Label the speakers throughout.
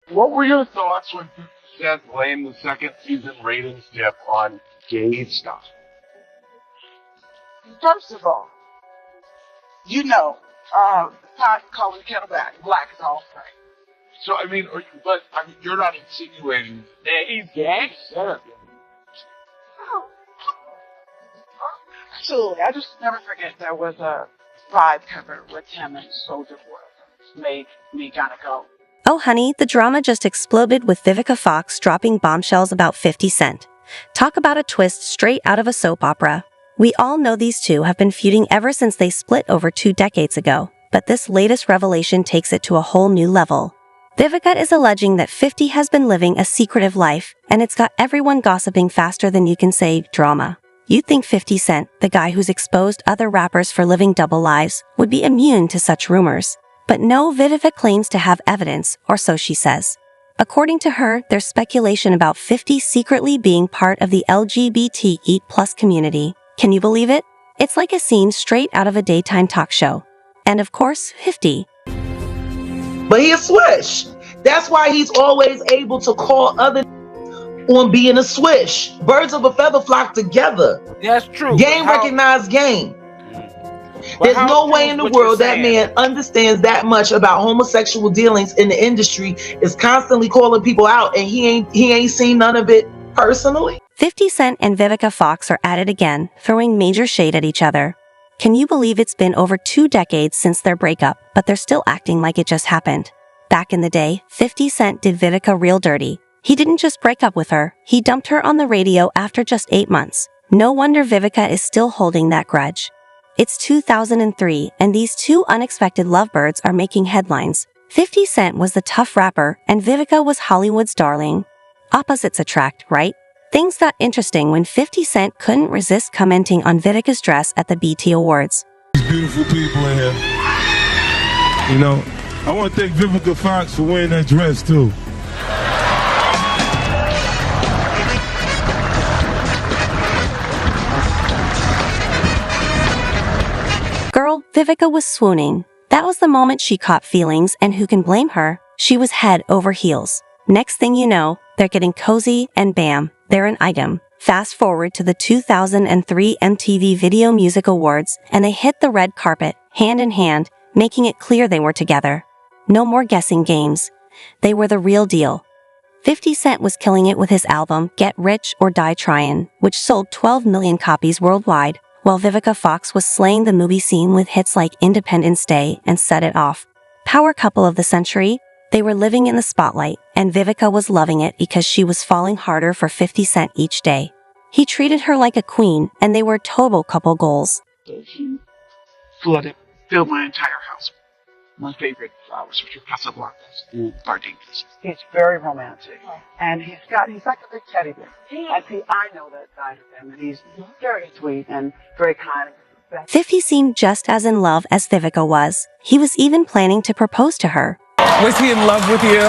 Speaker 1: What were your thoughts when 50 Cent blamed the second season ratings dip on gay stuff?
Speaker 2: First of all, you know, pot calling kettle black is all right.
Speaker 1: So I mean, you're not insinuating that he's gay?
Speaker 2: Oh, absolutely. I just never forget there was a Vibe cover with him and Soulja Boy. Made me kind of go.
Speaker 3: Oh honey, the drama just exploded with Vivica Fox dropping bombshells about 50 Cent. Talk about a twist straight out of a soap opera. We all know these two have been feuding ever since they split over 2 decades ago, but this latest revelation takes it to a whole new level. Vivica is alleging that 50 has been living a secretive life, and it's got everyone gossiping faster than you can say drama. You'd think 50 Cent, the guy who's exposed other rappers for living double lives, would be immune to such rumors. But no, Vivica claims to have evidence, or so she says. According to her, there's speculation about 50 secretly being part of the LGBT+ community. Can you believe it? It's like a scene straight out of a daytime talk show. And of course, 50.
Speaker 4: But he a swish. That's why he's always able to call other on being a swish. Birds of a feather flock together.
Speaker 1: That's true.
Speaker 4: Game recognized game. There's no way in the world that man understands that much about homosexual dealings in the industry, is constantly calling people out, and he ain't seen none of it personally.
Speaker 3: 50 Cent and Vivica Fox are at it again, throwing major shade at each other. Can you believe it's been over 2 decades since their breakup, but they're still acting like it just happened? Back in the day, 50 Cent did Vivica real dirty. He didn't just break up with her, he dumped her on the radio after just 8 months. No wonder Vivica is still holding that grudge. It's 2003, and these two unexpected lovebirds are making headlines. 50 Cent was the tough rapper, and Vivica was Hollywood's darling. Opposites attract, right? Things got interesting when 50 Cent couldn't resist commenting on Vivica's dress at the BET Awards.
Speaker 5: These beautiful people in here. You know, I want to thank Vivica Fox for wearing that dress too.
Speaker 3: Girl, Vivica was swooning. That was the moment she caught feelings, and who can blame her? She was head over heels. Next thing you know, they're getting cozy, and bam, they're an item. Fast forward to the 2003 MTV Video Music Awards, and they hit the red carpet, hand in hand, making it clear they were together. No more guessing games. They were the real deal. 50 Cent was killing it with his album Get Rich or Die Tryin', which sold 12 million copies worldwide, while Vivica Fox was slaying the movie scene with hits like Independence Day and Set It Off. Power couple of the century, they were living in the spotlight, and Vivica was loving it because she was falling harder for 50 Cent each day. He treated her like a queen, and they were total couple goals.
Speaker 2: He filled my entire house. My favorite flowers, which are Casablancas and Gardenias. He's very romantic, and he's like a big teddy bear. And see, I know that side of him, and he's very sweet and very kind.
Speaker 3: 50 seemed just as in love as Vivica was. He was even planning to propose to her.
Speaker 6: Was he in love with you?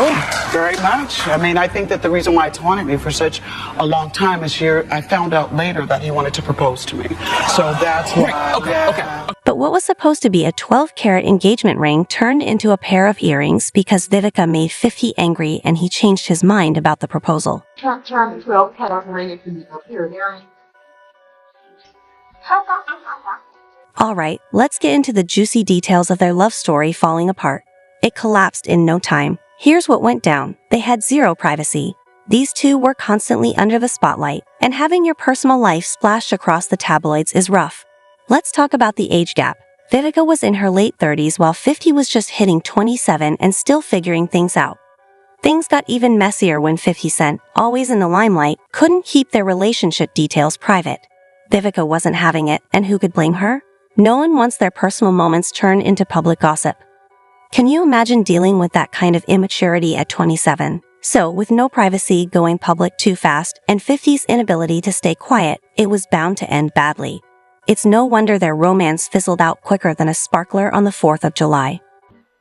Speaker 2: Very much. I mean, I think that the reason why it's haunted me for such a long time is I found out later that he wanted to propose to me. So that's why.
Speaker 6: Okay.
Speaker 3: But what was supposed to be a 12-carat engagement ring turned into a pair of earrings because Vivica made 50 angry and he changed his mind about the proposal.
Speaker 7: Turn the 12-carat ring into a pair of earrings.
Speaker 3: Alright, let's get into the juicy details of their love story falling apart. It collapsed in no time. Here's what went down. They had zero privacy. These two were constantly under the spotlight, and having your personal life splashed across the tabloids is rough. Let's talk about the age gap. Vivica was in her late 30s while 50 was just hitting 27 and still figuring things out. Things got even messier when 50 Cent, always in the limelight, couldn't keep their relationship details private. Vivica wasn't having it, and who could blame her? No one wants their personal moments turned into public gossip. Can you imagine dealing with that kind of immaturity at 27? So, with no privacy, going public too fast, and 50's inability to stay quiet, it was bound to end badly. It's no wonder their romance fizzled out quicker than a sparkler on the 4th of July.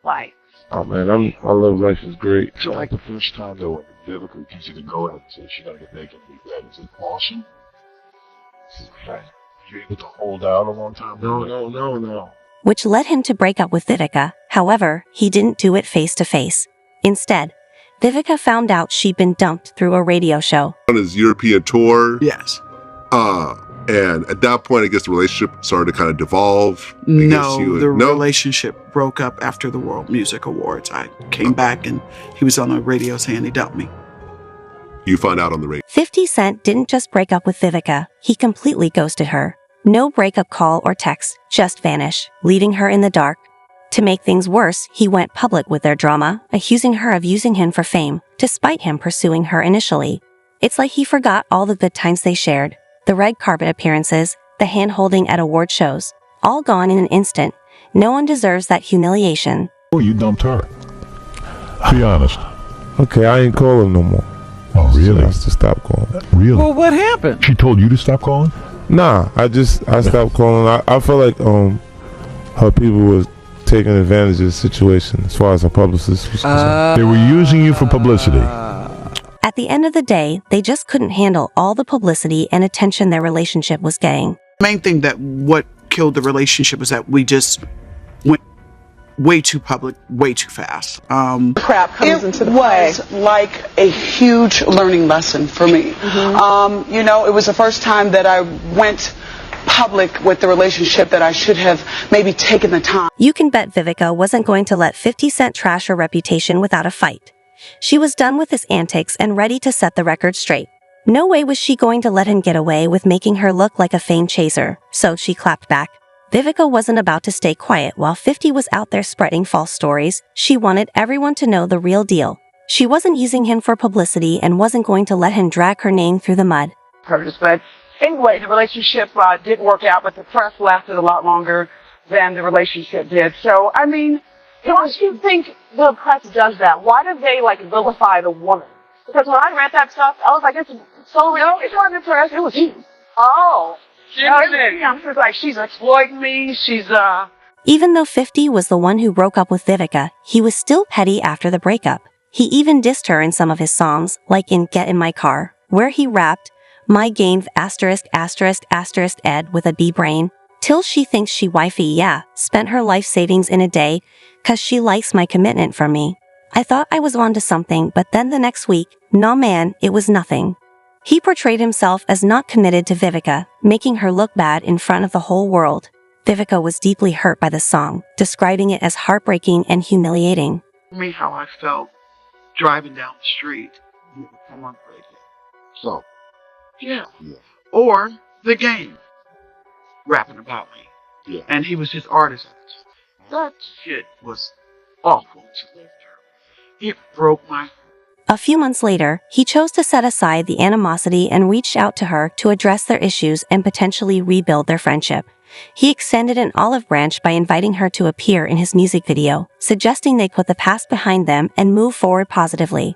Speaker 2: Like,
Speaker 1: Oh man, I love Life is Great. So like the first time though, when Vivica gets you to go ahead and say she gotta get naked and be that, is it awesome? You're able to hold out a long time? No.
Speaker 3: Which led him to break up with Vivica. However, he didn't do it face to face. Instead, Vivica found out she'd been dumped through a radio show.
Speaker 8: On his European tour.
Speaker 9: Yes.
Speaker 8: And at that point, I guess the relationship started to kind of devolve.
Speaker 9: Relationship broke up after the World Music Awards. I came back and he was on the radio saying he dumped me.
Speaker 8: You find out on the radio.
Speaker 3: 50 Cent didn't just break up with Vivica, he completely ghosted her. No breakup call or text, just vanish, leaving her in the dark. To make things worse, he went public with their drama, accusing her of using him for fame, despite him pursuing her initially. It's like he forgot all the good times they shared. The red carpet appearances, the hand-holding at award shows, all gone in an instant. No one deserves that humiliation.
Speaker 1: Oh, you dumped her. Be honest.
Speaker 5: Okay, I ain't call him no more.
Speaker 1: Oh, really?
Speaker 5: I to stop calling.
Speaker 1: Really?
Speaker 6: Well, what happened?
Speaker 1: She told you to stop calling?
Speaker 5: Nah, I stopped calling. I feel like her people was taking advantage of the situation as far as her publicist was concerned.
Speaker 1: They were using you for publicity.
Speaker 3: At the end of the day, they just couldn't handle all the publicity and attention their relationship was getting.
Speaker 9: Main thing that what killed the relationship was that we just went way too public, way too fast.
Speaker 2: Crap comes into the play. It was like a huge learning lesson for me. You know, it was the first time that I went public with the relationship that I should have maybe taken the time.
Speaker 3: You can bet Vivica wasn't going to let 50 Cent trash her reputation without a fight. She was done with his antics and ready to set the record straight. No way was she going to let him get away with making her look like a fame chaser, so she clapped back. Vivica wasn't about to stay quiet while 50 was out there spreading false stories. She wanted everyone to know the real deal. She wasn't using him for publicity and wasn't going to let him drag her name through the mud.
Speaker 2: But anyway, the relationship didn't work out, but the press lasted a lot longer than the relationship did. So, I mean, don't you think the press does that? Why do they, vilify the woman? Because when I read that stuff, I was like, it's so real. No, it wasn't the press. It was you. Oh. I'm just like, she's exploiting me.
Speaker 3: Even though 50 was the one who broke up with Vivica, he was still petty after the breakup. He even dissed her in some of his songs, like in Get in My Car, where he rapped, "My game ****** Ed with a B brain. Till she thinks she wifey, yeah, spent her life savings in a day, 'cause she likes my commitment from me. I thought I was onto something, but then the next week, nah man, it was nothing." He portrayed himself as not committed to Vivica, making her look bad in front of the whole world. Vivica was deeply hurt by the song, describing it as heartbreaking and humiliating.
Speaker 2: For me, how I felt driving down the street. Come on, radio.
Speaker 1: So.
Speaker 2: Yeah. Or the game. Rapping about me.
Speaker 1: Yeah.
Speaker 2: And he was his artist at the time. That shit was awful to live through. It broke my heart.
Speaker 3: A few months later, he chose to set aside the animosity and reached out to her to address their issues and potentially rebuild their friendship. He extended an olive branch by inviting her to appear in his music video, suggesting they put the past behind them and move forward positively.